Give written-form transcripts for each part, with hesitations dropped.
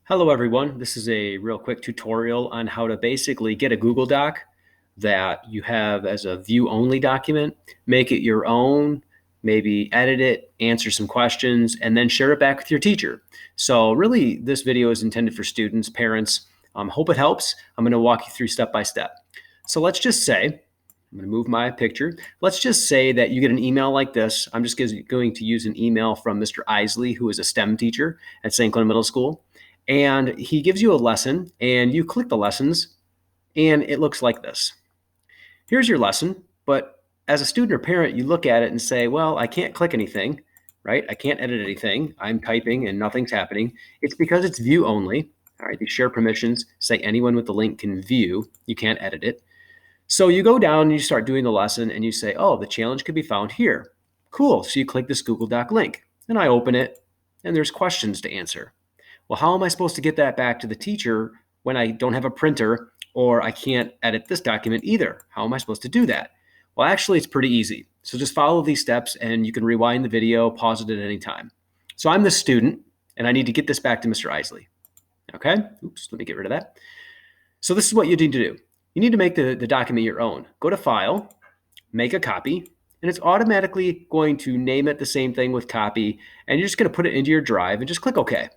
Hello everyone, this is a real quick tutorial on how to basically get a Google Doc that you have as a view-only document, make it your own, maybe edit it, answer some questions, and then share it back with your teacher. So really, this video is intended for students, parents. Hope it helps. I'm going to walk you through step by step. So let's just say, I'm going to move my picture. Let's just say that you get an email like this. I'm just going to use an email from Mr. Isley, who is a STEM teacher at St. Cloud Middle School. And he gives you a lesson and you click the lessons and it looks like this. Here's your lesson, but as a student or parent, you look at it and say, well, I can't click anything, right? I can't edit anything. I'm typing and nothing's happening. It's because it's view only. All right, these share permissions say anyone with the link can view. You can't edit it. So you go down and you start doing the lesson and you say, oh, the challenge could be found here. Cool. So you click this Google Doc link and I open it and there's questions to answer. Well, how am I supposed to get that back to the teacher when I don't have a printer or I can't edit this document either? How am I supposed to do that? Well, actually, it's pretty easy. So just follow these steps and you can rewind the video, pause it at any time. So I'm the student and I need to get this back to Mr. Isley. Okay, oops, let me get rid of that. So this is what you need to do. You need to make the document your own. Go to File, make a copy, and it's automatically going to name it the same thing with copy, and you're just going to put it into your drive and just click OK.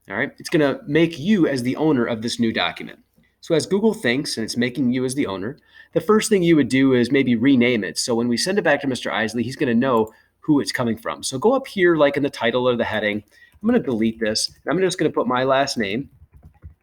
All right, it's going to make you as the owner of this new document. So as Google thinks, and it's making you as the owner, the first thing you would do is maybe rename it. So when we send it back to Mr. Isley, he's going to know who it's coming from. So go up here, like in the title or the heading. I'm going to delete this. I'm just going to put my last name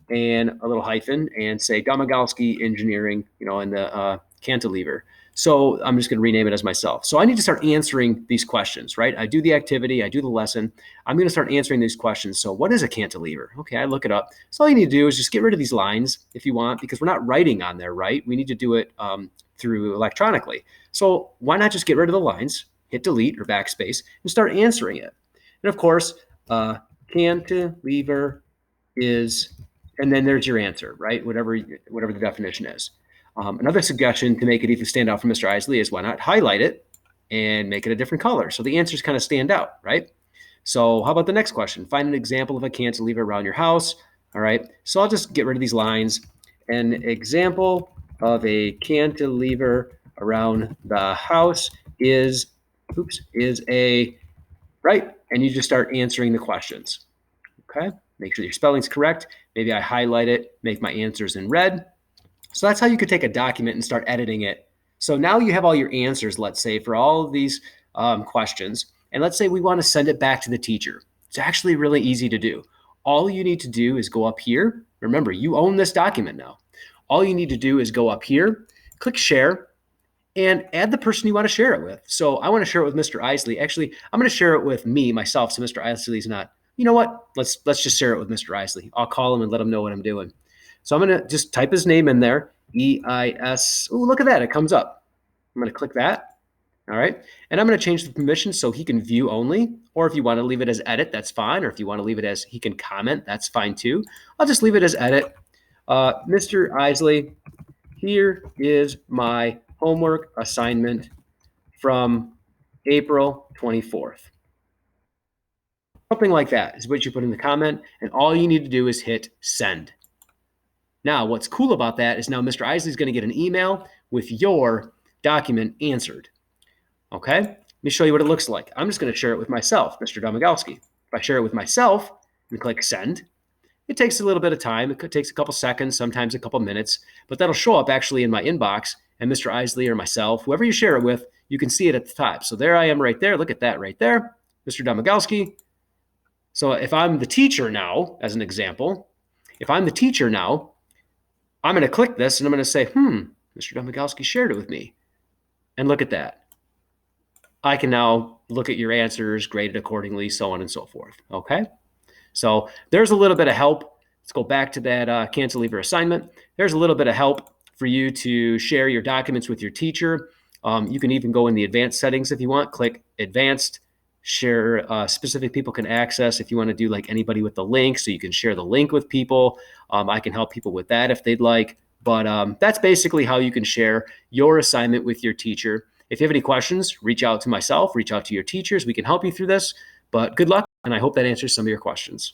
and a little hyphen and say Domagalski Engineering, in the cantilever. So I'm just going to rename it as myself. So I need to start answering these questions, right? I do the activity, I do the lesson. I'm going to start answering these questions. So what is a cantilever? Okay, I look it up. So all you need to do is just get rid of these lines if you want, because we're not writing on there, right? We need to do it through electronically. So why not just get rid of the lines, hit delete or backspace, and start answering it? And of course, cantilever is, and then there's your answer, right? Whatever the definition is. Another suggestion to make it even stand out from Mr. Isley is why not highlight it and make it a different color so the answers kind of stand out, right? So how about the next question? Find an example of a cantilever around your house. All right, so I'll just get rid of these lines. An example of a cantilever around the house is a, right? And you just start answering the questions, okay? Make sure your spelling's correct. Maybe I highlight it, make my answers in red. So that's how you could take a document and start editing it. So now you have all your answers, let's say, for all of these questions. And let's say we want to send it back to the teacher. It's actually really easy to do. All you need to do is go up here. Remember, you own this document now. All you need to do is go up here, click share, and add the person you want to share it with. So I want to share it with Mr. Isley. Actually, I'm going to share it with myself, so Mr. Isley's not. You know what? Let's just share it with Mr. Isley. I'll call him and let him know what I'm doing. So I'm going to just type his name in there, E-I-S. Oh, look at that. It comes up. I'm going to click that. All right. And I'm going to change the permissions so he can view only. Or if you want to leave it as edit, that's fine. Or if you want to leave it as he can comment, that's fine too. I'll just leave it as edit. Mr. Isley, here is my homework assignment from April 24th. Something like that is what you put in the comment. And all you need to do is hit send. Now, what's cool about that is now Mr. Isley is going to get an email with your document answered. Okay, let me show you what it looks like. I'm just going to share it with myself, Mr. Domagalski. If I share it with myself and click send, it takes a little bit of time. It takes a couple seconds, sometimes a couple minutes, but that'll show up actually in my inbox. And Mr. Isley or myself, whoever you share it with, you can see it at the top. So there I am right there. Look at that right there, Mr. Domagalski. So if I'm the teacher now, as an example, if I'm the teacher now, I'm going to click this and I'm going to say, Mr. Domagalski shared it with me. And look at that. I can now look at your answers, grade it accordingly, so on and so forth. Okay. So there's a little bit of help. Let's go back to that cantilever assignment. There's a little bit of help for you to share your documents with your teacher. You can even go in the advanced settings if you want. Click advanced. Share specific people can access if you want to do like anybody with the link, so you can share the link with people. I can help people with that if they'd like, but that's basically how you can share your assignment with your teacher. If you have any questions, reach out to myself, reach out to your teachers. We can help you through this, but good luck, and I hope that answers some of your questions.